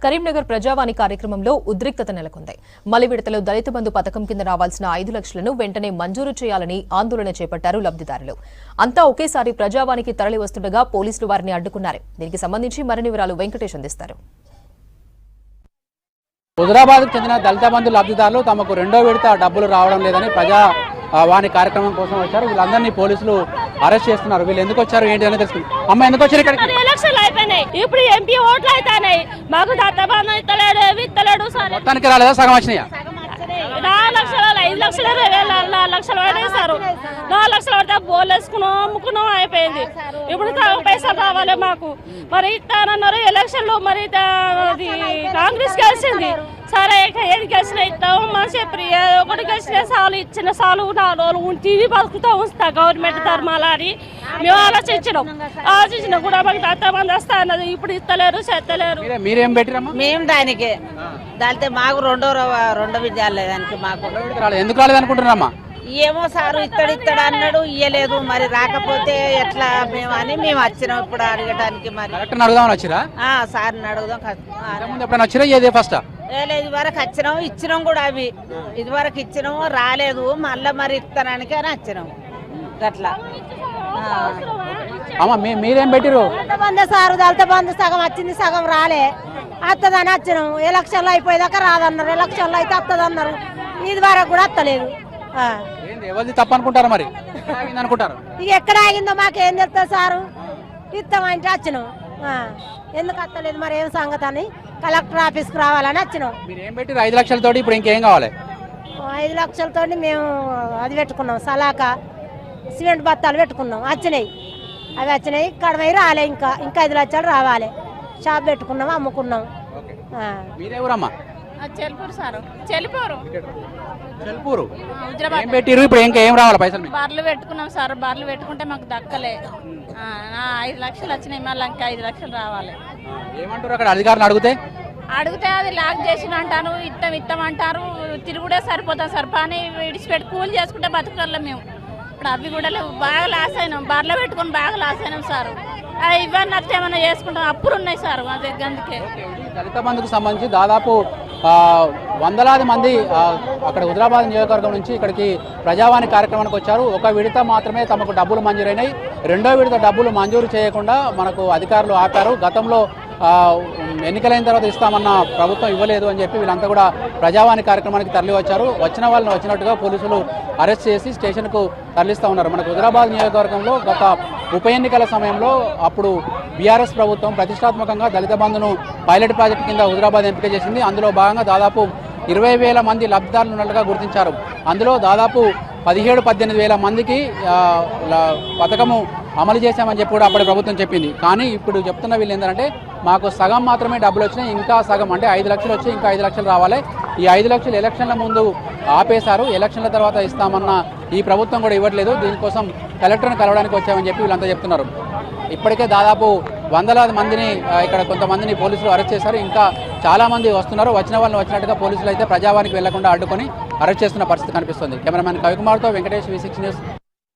కరీంనగర్ ప్రజావాణి కార్యక్రమంలో ఉద్రిక్తత నెలకొంది. మలి విడతలో దళిత బంధు పథకం కింద రావాల్సిన 5 లక్షలను వెంటనే మంజూరు చేయాలని ఆందోళన చేపట్టారు లబ్ధిదారులు. అంతా ఒకేసారి ప్రజావాణికి తరలి వస్తుండగా పోలీసులు వారిని అడ్డుకున్నారు. దీనికి సంబంధించి మరిన్ని వివరాలు వెంకటేష్ అందిస్తారు. హుజరాబాద్కు చెందిన దళిత బంధు లబ్ధిదారులు తమకు రెండో విడత డబ్బులు రావడం లేదని ప్రజావాణి కార్యక్రమం కోసం వచ్చారు. వీళ్ళందరినీ పోలీసులు అరెస్ట్ చేస్తున్నారు. వీళ్ళు ఎందుకు వచ్చారు ఏంటి అని తెలుసుకుంది. అమ్మ ఎందుకు వచ్చారు ఇక్కడికి? ఎలక్షన్లు అయిపోయినాయి, ఇప్పుడు ఎంపీ ఓట్లు అవుతాయి. మాకు దత్తబంధు ఇస్తలేడు సార్. మొత్తానికి రాలేదా? సగం వచ్చినాయా? 4 లక్షలు 5 లక్షలు 4 లక్షలు పడేసారు. 4 లక్షలు పడితే బోల్ వేసుకున్నాం, అమ్ముకున్నాం, అయిపోయింది. ఇప్పుడు పైసలు రావాలి మాకు. మరి ఇస్తానన్నారు ఎలక్షన్లు. మరి కాంగ్రెస్ గెలిచింది సరే, ఏది గెలిచినా ఇస్తాం మనం చెప్పి ఒకటి గెలిచిన సాలు ఇచ్చిన సాలు 4 రోజులు టీవీ బతుకుతా ఉంచుతా గవర్నమెంట్ ధర్మాలా అని మేము ఆలోచించినా కూడా మాకు దత్తబంధు వస్తా అన్నది. ఇప్పుడు ఇస్తలేరు, చెత్తలేరు. మీరేం పెట్టిరమ్మా? మేము దానికి దానితే మాకు రెండో విద్యాలయ దానికి మాకు ఎందుకు రాలేదు అనుకుంటున్నారమ్మా? ఏమో సారు ఇస్తాడు అన్నాడు, ఇయ్యలేదు. మరి రాకపోతే ఎట్లా మేము అని మేము వచ్చినాం ఇప్పుడు అడగటానికి. మరి అడుగుదామని వచ్చిరా? సార్ని అడుగుదాం. ఇది వరకు వచ్చినాం, ఇచ్చినాం కూడా. అవి ఇది వరకు ఇచ్చినాము, రాలేదు. మళ్ళా మరి ఇస్తానానికి అని వచ్చినాం. అట్లా మీరేం పెట్టిరు? బంధు సారు దళిత బంధు సగం వచ్చింది, సగం రాలే. వస్తుందని వచ్చినాం. ఎలక్షన్లు అయిపోయేదాకా రాదన్నారు, ఎలక్షన్లు అయితే వస్తుందన్నారు. ఇది వరకు కూడా వస్తలేదు. తప్ప అనుకుంటారు. మరి అనుకుంటారు ఇక ఎక్కడ ఆగిందో మాకేం తెలుస్తుంది సారు. ఇస్తామంటే వచ్చినాం. ఎందుకు వస్తలేదు మరి ఏం సంగతి అని కలెక్టర్ ఆఫీస్కి రావాలని వచ్చినాం. 5 లక్షలతోటి ఇప్పుడు ఇంకేం కావాలి? 5 లక్షలతోటి మేము అది పెట్టుకున్నాం, సలాక సిమెంట్ బత్తాలు పెట్టుకున్నాం. వచ్చినాయి, అవి వచ్చినాయి. కడమై రాలే. ఇంకా 5 లక్షలు రావాలి. షాప్ పెట్టుకున్నాం, అమ్ముకున్నాం. చెల్పూరు సారు, చెల్పూరు. ఇప్పుడు ఇంకేం రావాలి పైసలు? బార్లు పెట్టుకున్నాం సార్. బార్లు పెట్టుకుంటే మాకు దక్కలే. 5 లక్షలు వచ్చినాయి, మళ్ళీ ఇంకా 5 లక్షలు రావాలి. ఏమంటారు అక్కడ అధికారులు అడిగితే? అది లాక్ చేసిన అంటారు, ఇత్తం అంటారు. తిరుగుడే సరిపోతాం సార్. పని విడిచిపెట్టి కూలి చేసుకుంటే బతుకుతాం మేము. ఇప్పుడు అవి కూడా బాగా లాస్ అయినాం. బార్లో పెట్టుకుని బాగా లాస్ అయినాం సార్. ఇవన్నీ అట్లా ఏమైనా చేసుకుంటాం, అప్పులు ఉన్నాయి సార్ మా దగ్గర. అందుకే దళిత బంధుకు సంబంధించి దాదాపు వందలాది మంది అక్కడ హుజరాబాద్ నియోజకవర్గం నుంచి ఇక్కడికి ప్రజావాణి కార్యక్రమానికి వచ్చారు. ఒక విడత మాత్రమే తమకు డబ్బులు మంజూరైనాయి. రెండో విడత డబ్బులు మంజూరు చేయకుండా మనకు అధికారులు ఆపారు. గతంలో ఎన్నికలైన తర్వాత ఇస్తామన్న ప్రభుత్వం ఇవ్వలేదు అని చెప్పి వీళ్ళంతా కూడా ప్రజావాణి కార్యక్రమానికి తరలి వచ్చారు. వచ్చిన వాళ్ళని వచ్చినట్టుగా పోలీసులు అరెస్ట్ చేసి స్టేషన్కు తరలిస్తూ ఉన్నారు. మనకు హుజరాబాద్ నియోజకవర్గంలో గత ఉప ఎన్నికల సమయంలో అప్పుడు బీఆర్ఎస్ ప్రభుత్వం ప్రతిష్టాత్మకంగా దళిత బంధును పైలట్ ప్రాజెక్టు కింద హుజరాబాద్ ఎంపిక చేసింది. అందులో భాగంగా దాదాపు 20,000 మంది లబ్ధిదారులు ఉన్నట్టుగా గుర్తించారు. అందులో దాదాపు 17-18,000 మందికి పథకము అమలు చేశామని చెప్పి కూడా అప్పటి ప్రభుత్వం చెప్పింది. కానీ ఇప్పుడు చెప్తున్న వీళ్ళు ఏంటంటే మాకు సగం మాత్రమే డబ్బులు వచ్చినాయి, ఇంకా సగం అంటే 5 లక్షలు వచ్చి ఇంకా 5 లక్షలు రావాలి. ఈ 5 లక్షలు ఎలక్షన్ల ముందు ఆపేశారు. ఎలక్షన్ల తర్వాత ఇస్తామన్న ఈ ప్రభుత్వం కూడా ఇవ్వట్లేదు. దీనికోసం కలెక్టర్ని కలవడానికి వచ్చామని చెప్పి వీళ్ళంతా చెప్తున్నారు. ఇప్పటికే దాదాపు వందలాది మందిని ఇక్కడ కొంతమందిని పోలీసులు అరెస్ట్ చేశారు. ఇంకా చాలామంది వస్తున్నారు. వచ్చిన వాళ్ళని వచ్చినట్టుగా పోలీసులు అయితే ప్రజావానికి వెళ్లకుండా అడ్డుకొని అరెస్ట్ చేస్తున్న పరిస్థితి కనిపిస్తుంది. కెమెరామెన్ కవికుమార్తో వెంకటేష్, V6 న్యూస్.